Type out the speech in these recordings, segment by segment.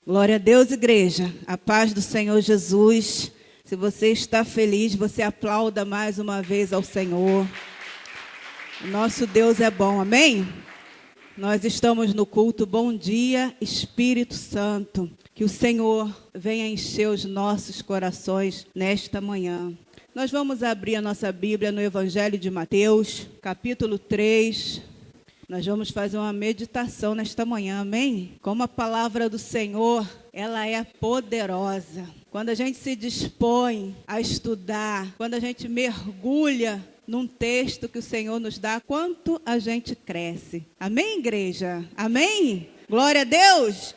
Glória a Deus, igreja. A paz do Senhor Jesus. Se você está feliz, você aplauda mais uma vez ao Senhor. O nosso Deus é bom, amém? Nós estamos no culto Bom Dia, Espírito Santo. Que o Senhor venha encher os nossos corações nesta manhã. Nós vamos abrir a nossa Bíblia no Evangelho de Mateus, capítulo 3. Nós vamos fazer uma meditação nesta manhã, amém? Como a palavra do Senhor, ela é poderosa. Quando a gente se dispõe a estudar, quando a gente mergulha num texto que o Senhor nos dá, quanto a gente cresce. Amém, igreja? Amém? Glória a Deus!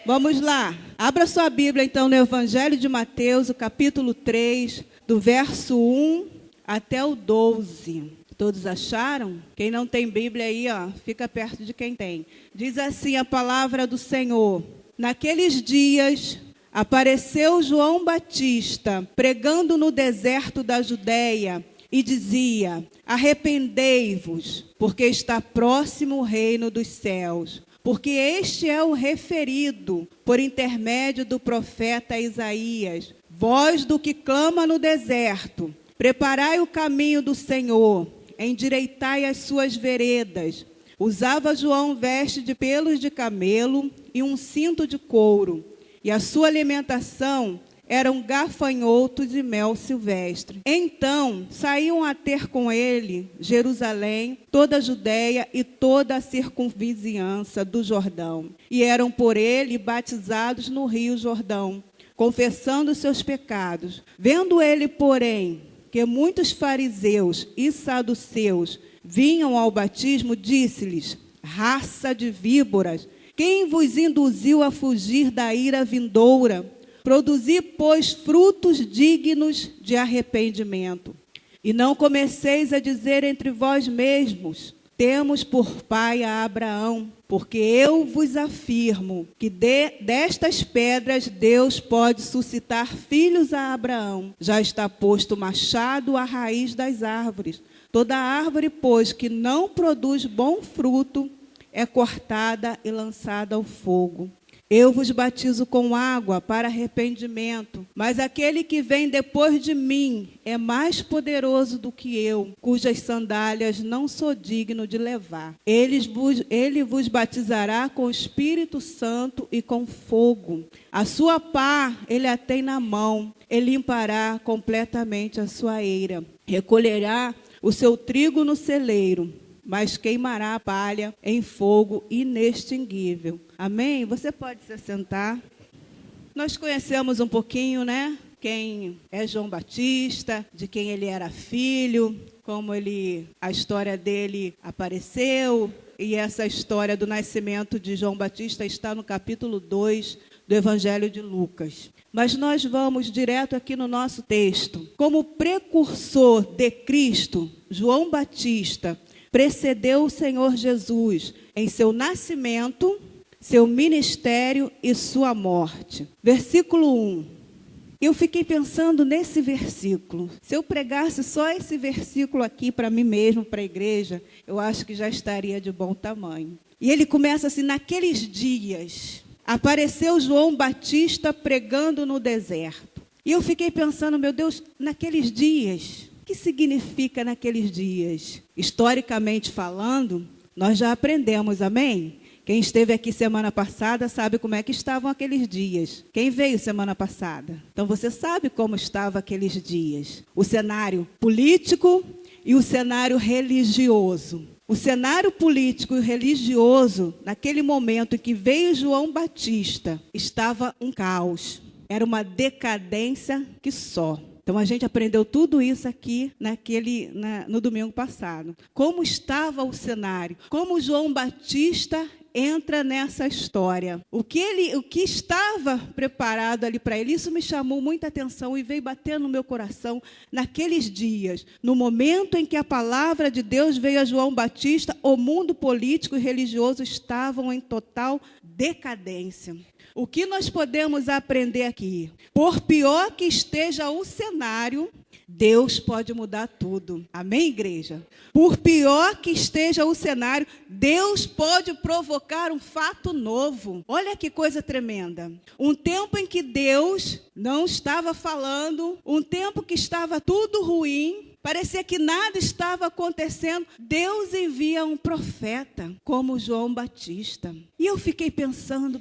Vamos lá. Abra sua Bíblia, então, no Evangelho de Mateus, o capítulo 3, do verso 1 até o 12. Todos acharam? Quem não tem Bíblia aí, fica perto de quem tem. Diz assim a palavra do Senhor. Naqueles dias, apareceu João Batista, pregando no deserto da Judeia, e dizia: arrependei-vos, porque está próximo o reino dos céus. Porque este é o referido, por intermédio do profeta Isaías. Voz do que clama no deserto, preparai o caminho do Senhor, endireitai as suas veredas. Usava João veste de pelos de camelo e um cinto de couro, e a sua alimentação eram gafanhotos e mel silvestre. Então saíam a ter com ele Jerusalém, toda a Judeia e toda a circunvizinhança do Jordão. E eram por ele batizados no rio Jordão, confessando seus pecados. Vendo ele, porém, que muitos fariseus e saduceus vinham ao batismo, disse-lhes: raça de víboras, quem vos induziu a fugir da ira vindoura? Produzi, pois, frutos dignos de arrependimento. E não comeceis a dizer entre vós mesmos: temos por pai a Abraão, porque eu vos afirmo que destas pedras Deus pode suscitar filhos a Abraão. Já está posto machado à raiz das árvores. Toda árvore, pois, que não produz bom fruto, é cortada e lançada ao fogo. Eu vos batizo com água para arrependimento, mas aquele que vem depois de mim é mais poderoso do que eu, cujas sandálias não sou digno de levar. Ele vos batizará com o Espírito Santo e com fogo. A sua pá ele a tem na mão, ele limpará completamente a sua eira. Recolherá o seu trigo no celeiro, mas queimará a palha em fogo inextinguível. Amém? Você pode se sentar. Nós conhecemos um pouquinho, né? Quem é João Batista, de quem ele era filho, como a história dele apareceu. E essa história do nascimento de João Batista está no capítulo 2 do Evangelho de Lucas. Mas nós vamos direto aqui no nosso texto. Como precursor de Cristo, João Batista precedeu o Senhor Jesus em seu nascimento, seu ministério e sua morte. Versículo 1. Eu fiquei pensando nesse versículo. Se eu pregasse só esse versículo aqui para mim mesmo, para a igreja, eu acho que já estaria de bom tamanho. E ele começa assim: naqueles dias, apareceu João Batista pregando no deserto. E eu fiquei pensando, meu Deus, naqueles dias, o que significa naqueles dias? Historicamente falando, nós já aprendemos, amém? Quem esteve aqui semana passada sabe como é que estavam aqueles dias. Quem veio semana passada? Então você sabe como estavam aqueles dias. O cenário político e o cenário religioso. O cenário político e religioso, naquele momento em que veio João Batista, estava um caos. Era uma decadência que só. Então, a gente aprendeu tudo isso aqui no domingo passado. Como estava o cenário? Como João Batista entra nessa história? O que estava preparado ali para ele? Isso me chamou muita atenção e veio batendo no meu coração naqueles dias. No momento em que a palavra de Deus veio a João Batista, o mundo político e religioso estavam em total decadência. O que nós podemos aprender aqui? Por pior que esteja o cenário, Deus pode mudar tudo. Amém, igreja? Por pior que esteja o cenário, Deus pode provocar um fato novo. Olha que coisa tremenda. Um tempo em que Deus não estava falando, um tempo que estava tudo ruim, parecia que nada estava acontecendo. Deus envia um profeta como João Batista. E eu fiquei pensando.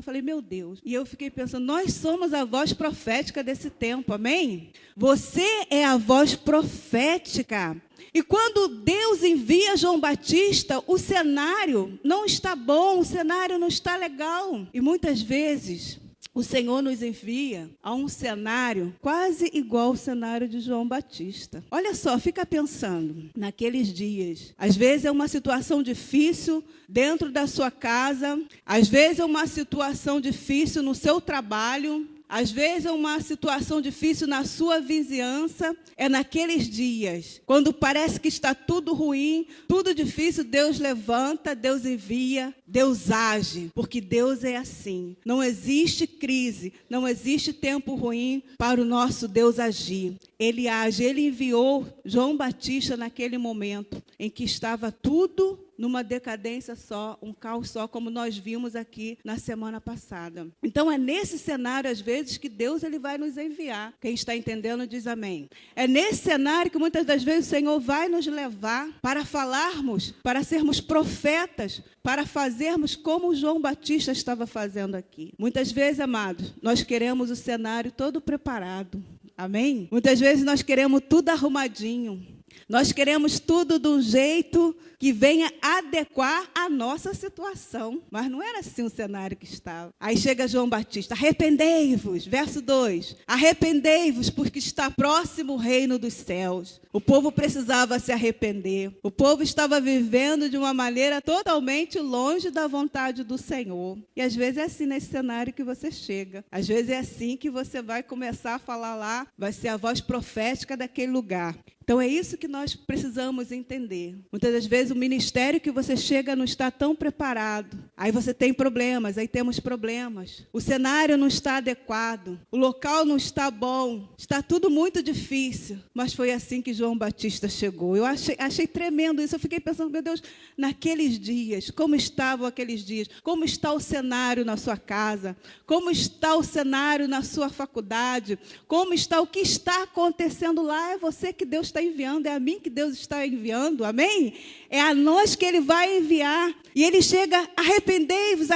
Falei, meu Deus. E eu fiquei pensando, nós somos a voz profética desse tempo, amém? Você é a voz profética. E quando Deus envia João Batista, o cenário não está bom, o cenário não está legal. E muitas vezes o Senhor nos envia a um cenário quase igual ao cenário de João Batista. Olha só, fica pensando, naqueles dias, às vezes é uma situação difícil dentro da sua casa, às vezes é uma situação difícil no seu trabalho, às vezes é uma situação difícil na sua vizinhança. É naqueles dias, quando parece que está tudo ruim, tudo difícil, Deus levanta, Deus envia, Deus age, porque Deus é assim. Não existe crise, não existe tempo ruim para o nosso Deus agir. Ele age, ele enviou João Batista naquele momento em que estava tudo numa decadência só, um caos só, como nós vimos aqui na semana passada. Então, é nesse cenário, às vezes, que Deus ele vai nos enviar. Quem está entendendo, diz amém. É nesse cenário que, muitas das vezes, o Senhor vai nos levar para falarmos, para sermos profetas, para fazermos como João Batista estava fazendo aqui. Muitas vezes, amados, nós queremos o cenário todo preparado. Amém? Muitas vezes, nós queremos tudo arrumadinho. Nós queremos tudo de um jeito que venha adequar a nossa situação. Mas não era assim o cenário que estava. Aí chega João Batista, arrependei-vos, verso 2. Arrependei-vos porque está próximo o reino dos céus. O povo precisava se arrepender. O povo estava vivendo de uma maneira totalmente longe da vontade do Senhor. E às vezes é assim nesse cenário que você chega. Às vezes é assim que você vai começar a falar lá, vai ser a voz profética daquele lugar. Então, é isso que nós precisamos entender. Muitas das vezes, o ministério que você chega não está tão preparado. Aí você tem problemas, aí temos problemas. O cenário não está adequado. O local não está bom. Está tudo muito difícil. Mas foi assim que João Batista chegou. Eu achei tremendo isso. Eu fiquei pensando, meu Deus, naqueles dias, como estavam aqueles dias? Como está o cenário na sua casa? Como está o cenário na sua faculdade? Como está o que está acontecendo lá? É você que Deus está enviando, é a mim que Deus está enviando, amém? É a nós que Ele vai enviar. E Ele chega, arrependei-vos,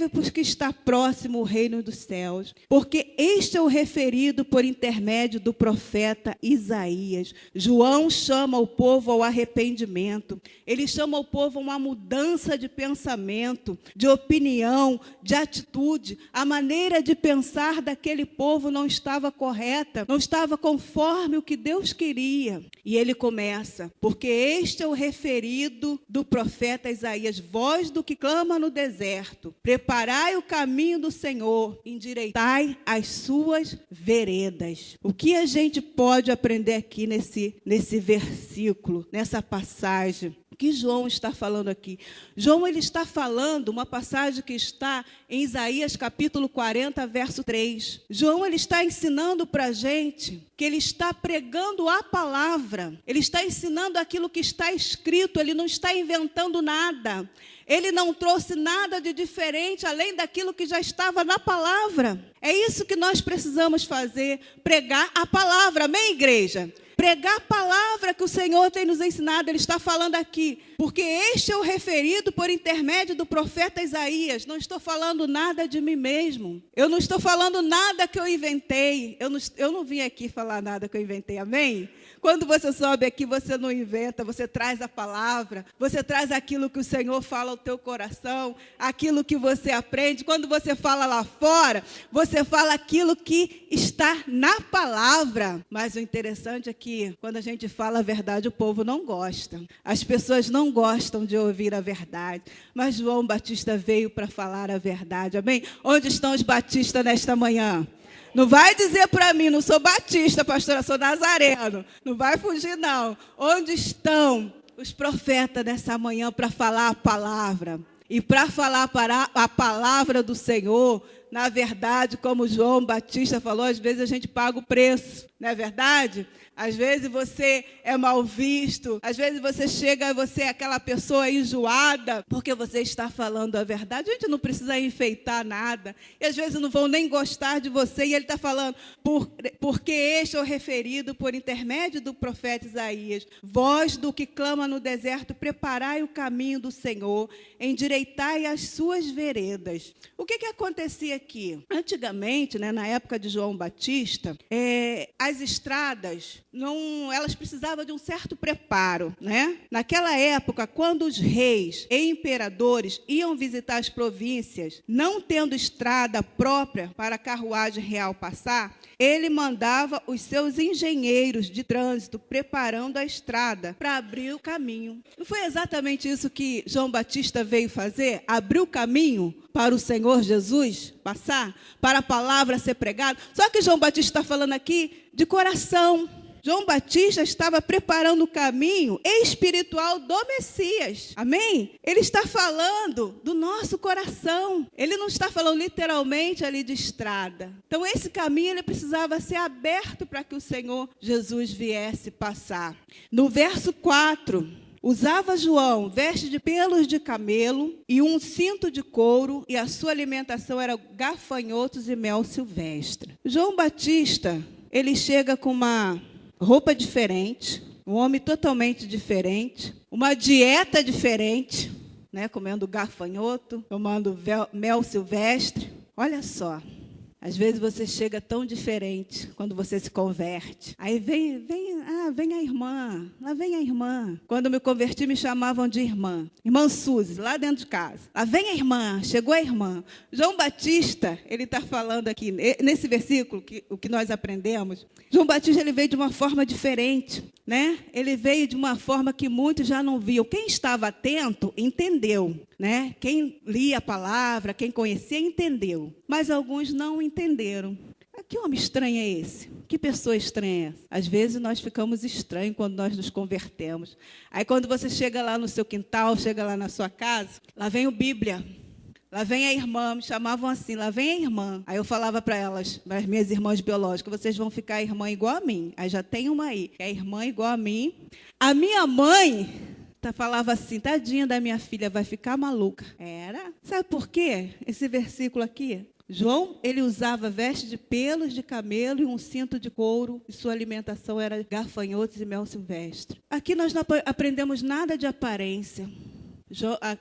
porque está próximo o reino dos céus. Porque este é o referido por intermédio do profeta Isaías. João chama o povo ao arrependimento. Ele chama o povo a uma mudança de pensamento, de opinião, de atitude. A maneira de pensar daquele povo não estava correta, não estava conforme o que Deus queria. E ele começa, porque este é o referido do profeta Isaías, voz do que clama no deserto, preparai o caminho do Senhor, endireitai as suas veredas. O que a gente pode aprender aqui nesse versículo, nessa passagem? O que João está falando aqui? João ele está falando uma passagem que está em Isaías capítulo 40, verso 3. João ele está ensinando para a gente que ele está pregando a palavra. Ele está ensinando aquilo que está escrito, ele não está inventando nada. Ele não trouxe nada de diferente além daquilo que já estava na palavra. É isso que nós precisamos fazer, pregar a palavra. Amém, igreja? Pregar a palavra que o Senhor tem nos ensinado. Ele está falando aqui, porque este é o referido por intermédio do profeta Isaías. Não estou falando nada de mim mesmo. Eu não estou falando nada que eu inventei. Eu não vim aqui falar nada que eu inventei, amém? Quando você sobe aqui, você não inventa, você traz a palavra, você traz aquilo que o Senhor fala ao teu coração, aquilo que você aprende. Quando você fala lá fora, você fala aquilo que está na palavra. Mas o interessante é que, quando a gente fala a verdade, o povo não gosta. As pessoas não gostam de ouvir a verdade. Mas João Batista veio para falar a verdade, amém? Onde estão os batistas nesta manhã? Não vai dizer para mim, não sou batista, pastora, sou nazareno. Não vai fugir, não. Onde estão os profetas nessa manhã para falar a palavra? E para falar para a palavra do Senhor, na verdade, como João Batista falou, às vezes a gente paga o preço, não é verdade? Às vezes você é mal visto, às vezes você chega e você é aquela pessoa enjoada, porque você está falando a verdade. A gente não precisa enfeitar nada, e às vezes não vão nem gostar de você, e ele está falando, porque este é o referido por intermédio do profeta Isaías, voz do que clama no deserto, preparai o caminho do Senhor, endireitai as suas veredas. O que acontecia aqui? Antigamente, né, na época de João Batista, as estradas, elas precisavam de um certo preparo, né? Naquela época, quando os reis e imperadores iam visitar as províncias, não tendo estrada própria para a carruagem real passar, ele mandava os seus engenheiros de trânsito preparando a estrada para abrir o caminho. Não foi exatamente isso que João Batista veio fazer? Abrir o caminho para o Senhor Jesus passar, para a palavra ser pregada? Só que João Batista está falando aqui de coração. João Batista estava preparando o caminho espiritual do Messias. Amém? Ele está falando do nosso coração. Ele não está falando literalmente ali de estrada. Então, esse caminho ele precisava ser aberto para que o Senhor Jesus viesse passar. No verso 4, usava João veste de pelos de camelo e um cinto de couro, e a sua alimentação era gafanhotos e mel silvestre. João Batista, ele chega com uma roupa diferente, um homem totalmente diferente, uma dieta diferente, né? Comendo gafanhoto, tomando mel silvestre. Olha só, às vezes você chega tão diferente quando você se converte. Aí vem a irmã, lá vem a irmã. Quando eu me converti, me chamavam de irmã. Irmã Suzy, lá dentro de casa. Lá vem a irmã, chegou a irmã. João Batista, ele está falando aqui, nesse versículo, o que nós aprendemos, João Batista ele veio de uma forma diferente, né? Ele veio de uma forma que muitos já não viam. Quem estava atento, entendeu, né? Quem lia a palavra, quem conhecia, entendeu. Mas alguns não entenderam. Que homem estranho é esse? Que pessoa estranha é essa? Às vezes nós ficamos estranhos quando nós nos convertemos. Aí quando você chega lá no seu quintal, chega lá na sua casa, lá vem o Bíblia. Lá vem a irmã, me chamavam assim, lá vem a irmã. Aí eu falava para elas, para as minhas irmãs biológicas, vocês vão ficar irmã igual a mim. Aí já tem uma aí, que é irmã igual a mim. A minha mãe falava assim, tadinha da minha filha, vai ficar maluca. Era. Sabe por quê? Esse versículo aqui. João, ele usava veste de pelos de camelo e um cinto de couro, e sua alimentação era gafanhotos e mel silvestre. Aqui nós não aprendemos nada de aparência.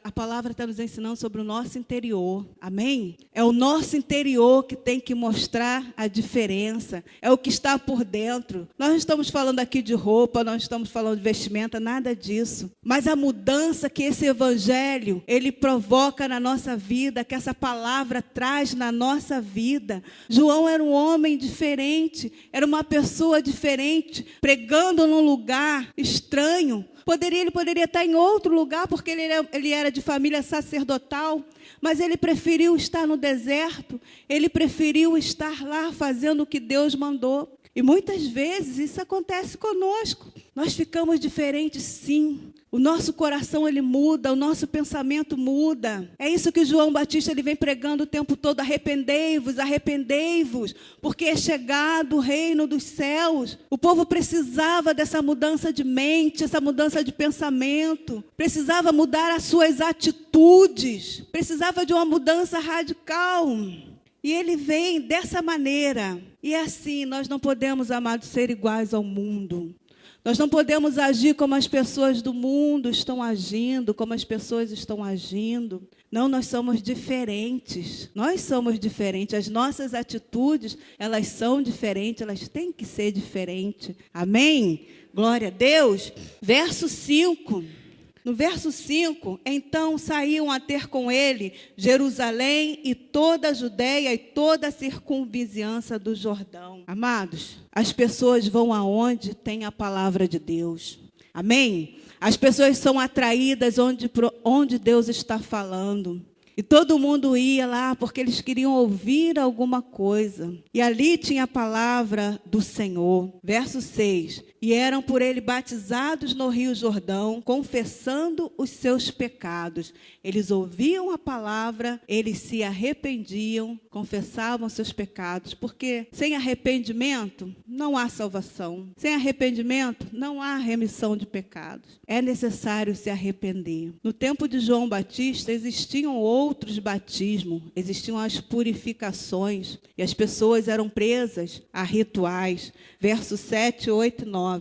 A palavra está nos ensinando sobre o nosso interior, amém? É o nosso interior que tem que mostrar a diferença, é o que está por dentro. Nós não estamos falando aqui de roupa, nós não estamos falando de vestimenta, nada disso. Mas a mudança que esse evangelho, ele provoca na nossa vida, que essa palavra traz na nossa vida. João era um homem diferente, era uma pessoa diferente, pregando num lugar estranho. Ele poderia estar em outro lugar, porque ele era de família sacerdotal, mas ele preferiu estar no deserto, ele preferiu estar lá fazendo o que Deus mandou. E muitas vezes isso acontece conosco. Nós ficamos diferentes, sim. O nosso coração ele muda, o nosso pensamento muda. É isso que João Batista ele vem pregando o tempo todo. Arrependei-vos, arrependei-vos, porque é chegado o reino dos céus. O povo precisava dessa mudança de mente, essa mudança de pensamento. Precisava mudar as suas atitudes. Precisava de uma mudança radical. E ele vem dessa maneira. E é assim, nós não podemos, amados, ser iguais ao mundo. Nós não podemos agir como as pessoas do mundo estão agindo, como as pessoas estão agindo. Não, nós somos diferentes. Nós somos diferentes. As nossas atitudes, elas são diferentes, elas têm que ser diferentes. Amém? Glória a Deus. Verso 5. No verso 5, então saíam a ter com ele Jerusalém e toda a Judéia e toda a circunvizinhança do Jordão. Amados, as pessoas vão aonde tem a palavra de Deus. Amém? As pessoas são atraídas onde Deus está falando. E todo mundo ia lá porque eles queriam ouvir alguma coisa. E ali tinha a palavra do Senhor. Verso 6. E eram por ele batizados no Rio Jordão, confessando os seus pecados. Eles ouviam a palavra, eles se arrependiam, confessavam seus pecados. Porque sem arrependimento não há salvação. Sem arrependimento não há remissão de pecados. É necessário se arrepender. No tempo de João Batista existiam outros batismos, existiam as purificações. E as pessoas eram presas a rituais. Versos 7, 8 e 9.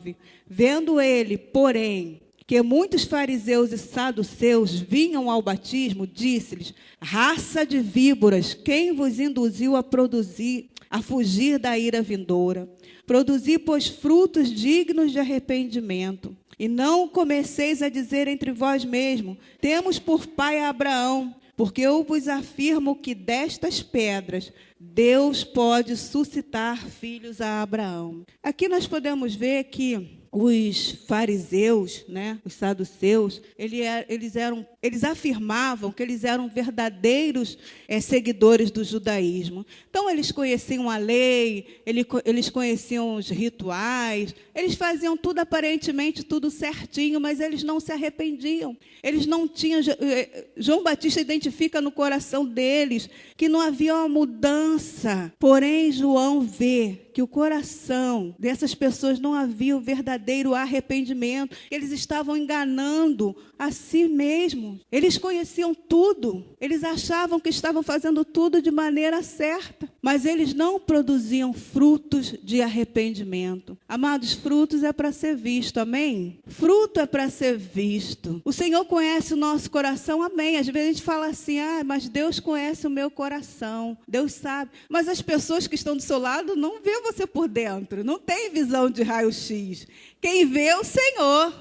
Vendo ele, porém, que muitos fariseus e saduceus vinham ao batismo, disse-lhes: raça de víboras, quem vos induziu a fugir da ira vindoura? Produzi, pois, frutos dignos de arrependimento. E não comeceis a dizer entre vós mesmos: temos por pai a Abraão. Porque eu vos afirmo que destas pedras Deus pode suscitar filhos a Abraão. Aqui nós podemos ver que os fariseus, os saduceus, eles afirmavam que eles eram verdadeiros seguidores do judaísmo. Então, eles conheciam a lei, eles conheciam os rituais, eles faziam tudo aparentemente, tudo certinho, mas eles não se arrependiam. Eles não tinham... João Batista identifica no coração deles que não havia uma mudança. Porém, João vê que o coração dessas pessoas não havia o verdadeiro arrependimento. Eles estavam enganando a si mesmos. Eles conheciam tudo. Eles achavam que estavam fazendo tudo de maneira certa. Mas eles não produziam frutos de arrependimento. Amados, frutos é para ser visto, amém? Fruto é para ser visto. O Senhor conhece o nosso coração, amém. Às vezes a gente fala assim: mas Deus conhece o meu coração. Deus sabe. Mas as pessoas que estão do seu lado não vê você por dentro. Não tem visão de raio-x. Quem vê é o Senhor,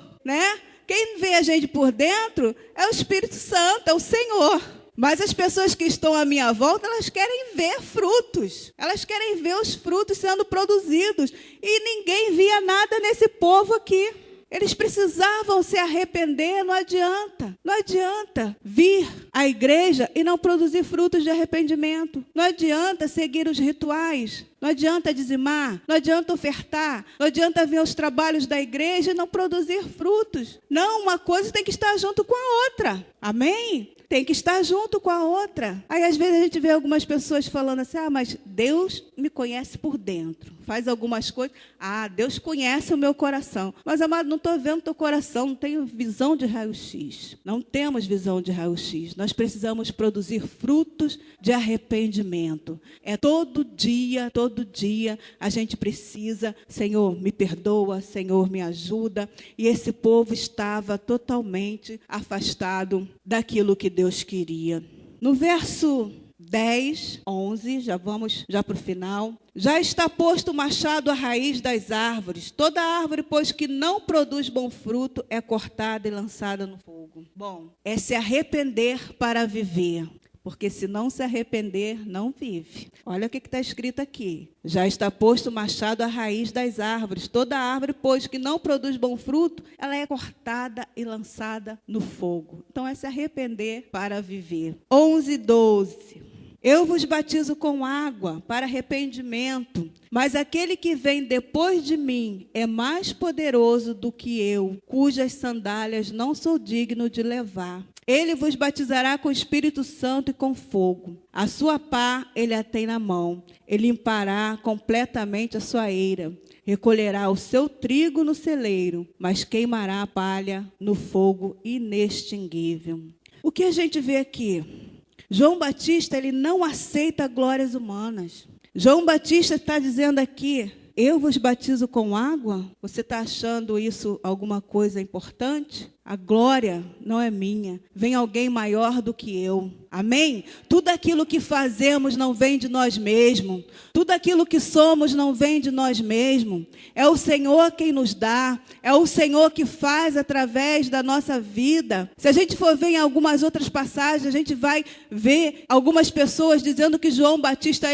Quem vê a gente por dentro é o Espírito Santo, é o Senhor. Mas as pessoas que estão à minha volta, elas querem ver frutos. Elas querem ver os frutos sendo produzidos. E ninguém via nada nesse povo aqui. Eles precisavam se arrepender, não adianta. Não adianta vir à igreja e não produzir frutos de arrependimento. Não adianta seguir os rituais. Não adianta dizimar, não adianta ofertar, não adianta ver os trabalhos da igreja e não produzir frutos. Não, uma coisa tem que estar junto com a outra. Amém? Tem que estar junto com a outra. Aí, às vezes, a gente vê algumas pessoas falando assim: mas Deus me conhece por dentro. Faz algumas coisas. Deus conhece o meu coração. Mas, amado, não estou vendo o teu coração, não tenho visão de raio-x. Não temos visão de raio-x. Nós precisamos produzir frutos de arrependimento. É todo dia a gente precisa: Senhor, me perdoa, Senhor, me ajuda. E esse povo estava totalmente afastado daquilo que Deus queria. No verso 10, 11, já vamos para o final. Já está posto o machado à raiz das árvores. Toda árvore, pois, que não produz bom fruto, é cortada e lançada no fogo. Bom, é se arrepender para viver. Porque se não se arrepender, não vive. Olha o que está escrito aqui. Já está posto o machado à raiz das árvores. Toda árvore, pois, que não produz bom fruto, ela é cortada e lançada no fogo. Então, é se arrepender para viver. 11, 12. Eu vos batizo com água para arrependimento, mas aquele que vem depois de mim é mais poderoso do que eu, cujas sandálias não sou digno de levar. Ele vos batizará com o Espírito Santo e com fogo. A sua pá ele a tem na mão. Ele limpará completamente a sua eira. Recolherá o seu trigo no celeiro, mas queimará a palha no fogo inextinguível. O que a gente vê aqui? João Batista, ele não aceita glórias humanas. João Batista está dizendo aqui: eu vos batizo com água? Você está achando isso alguma coisa importante? A glória não é minha. Vem alguém maior do que eu. Amém? Tudo aquilo que fazemos não vem de nós mesmos. Tudo aquilo que somos não vem de nós mesmos. É o Senhor quem nos dá. É o Senhor que faz através da nossa vida. Se a gente for ver em algumas outras passagens, a gente vai ver algumas pessoas dizendo que João Batista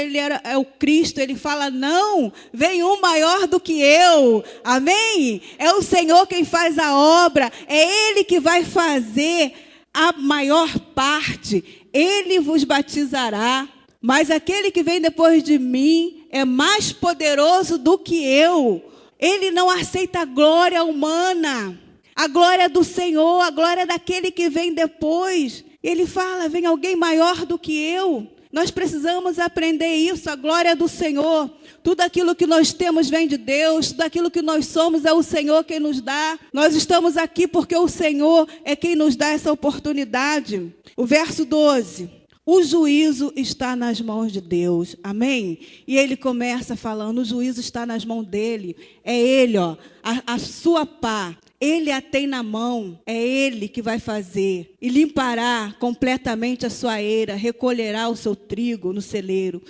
é o Cristo. Ele fala: não, vem um maior do que eu. Amém? É o Senhor quem faz a obra. É Ele que vai fazer a maior parte, ele vos batizará, mas aquele que vem depois de mim é mais poderoso do que eu. Ele não aceita a glória humana, a glória do Senhor, a glória daquele que vem depois. Ele fala, vem alguém maior do que eu. Nós precisamos aprender isso, a glória do Senhor. Tudo aquilo que nós temos vem de Deus, tudo aquilo que nós somos é o Senhor quem nos dá. Nós estamos aqui porque o Senhor é quem nos dá essa oportunidade. O verso 12. O juízo está nas mãos de Deus, amém? E ele começa falando, o juízo está nas mãos dele. É ele, a sua pá. Ele a tem na mão, é ele que vai fazer. E limpará completamente a sua eira, recolherá o seu trigo no celeiro.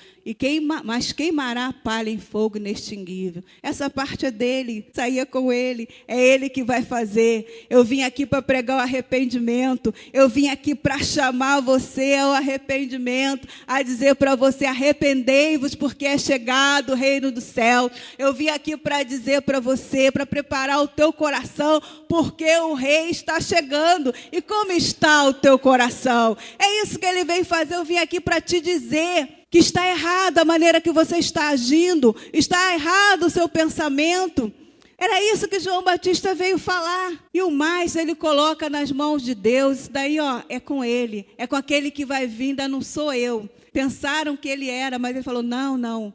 Mas queimará a palha em fogo inextinguível. Essa parte é dele, saía com ele. É ele que vai fazer. Eu vim aqui para pregar o arrependimento. Eu vim aqui para chamar você ao arrependimento. A dizer para você, arrependei-vos porque é chegado o reino do céu. Eu vim aqui para dizer para você, para preparar o teu coração, porque o rei está chegando. E como está o teu coração? É isso que ele vem fazer. Eu vim aqui para te dizer que está errada a maneira que você está agindo, está errado o seu pensamento. Era isso que João Batista veio falar. E o mais ele coloca nas mãos de Deus. Isso daí, é com ele, é com aquele que vai vir, ainda não sou eu. Pensaram que ele era, mas ele falou, não,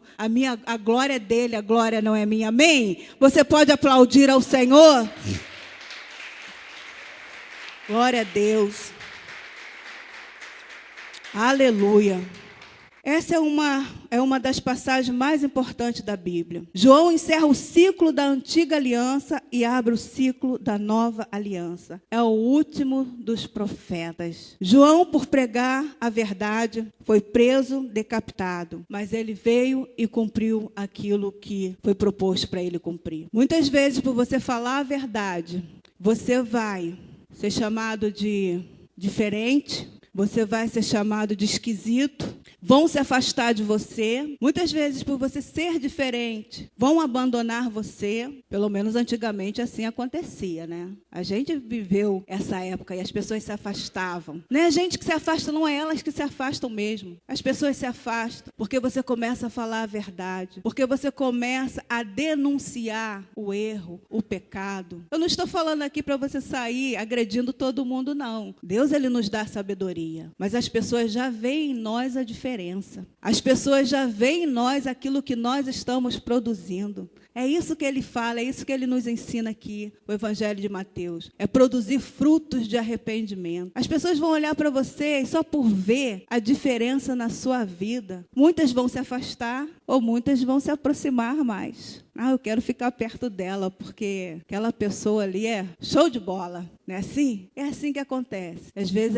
a glória é dele, a glória não é minha. Amém? Você pode aplaudir ao Senhor? Glória a Deus. Aleluia. Essa é uma das passagens mais importantes da Bíblia. João encerra o ciclo da antiga aliança e abre o ciclo da nova aliança. É o último dos profetas. João, por pregar a verdade, foi preso, decapitado. Mas ele veio e cumpriu aquilo que foi proposto para ele cumprir. Muitas vezes, por você falar a verdade, você vai ser chamado de diferente, você vai ser chamado de esquisito, vão se afastar de você. Muitas vezes, por você ser diferente, vão abandonar você. Pelo menos antigamente assim acontecia, né? A gente viveu essa época e as pessoas se afastavam. Não é a gente que se afasta, não é elas que se afastam mesmo. As pessoas se afastam porque você começa a falar a verdade, porque você começa a denunciar o erro, o pecado. Eu não estou falando aqui para você sair agredindo todo mundo, não. Deus, ele nos dá sabedoria, mas as pessoas já veem em nós a diferença. As pessoas já veem em nós aquilo que nós estamos produzindo. É isso que ele fala, é isso que ele nos ensina aqui, o Evangelho de Mateus. É produzir frutos de arrependimento. As pessoas vão olhar para você e só por ver a diferença na sua vida, muitas vão se afastar ou muitas vão se aproximar mais. Eu quero ficar perto dela, porque aquela pessoa ali é show de bola. Não é assim? É assim que acontece. Às vezes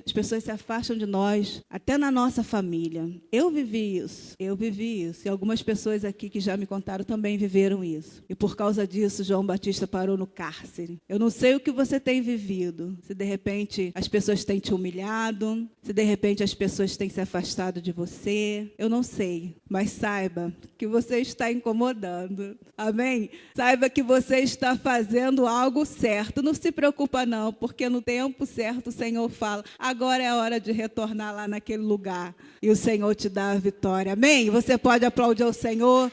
as pessoas se afastam de nós, até na nossa família. Eu vivi isso. E algumas pessoas aqui que já me contaram também viveram isso. E por causa disso, João Batista parou no cárcere. Eu não sei o que você tem vivido. Se de repente as pessoas têm te humilhado, se de repente as pessoas têm se afastado de você, eu não sei. Mas saiba que você está incomodando. Amém? Saiba que você está fazendo algo certo. Não se preocupa não, porque no tempo certo o Senhor fala, agora é a hora de retornar lá naquele lugar. E o Senhor te dá a vitória. Amém? Você pode aplaudir ao Senhor.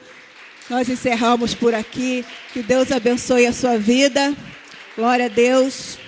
Nós encerramos por aqui. Que Deus abençoe a sua vida. Glória a Deus.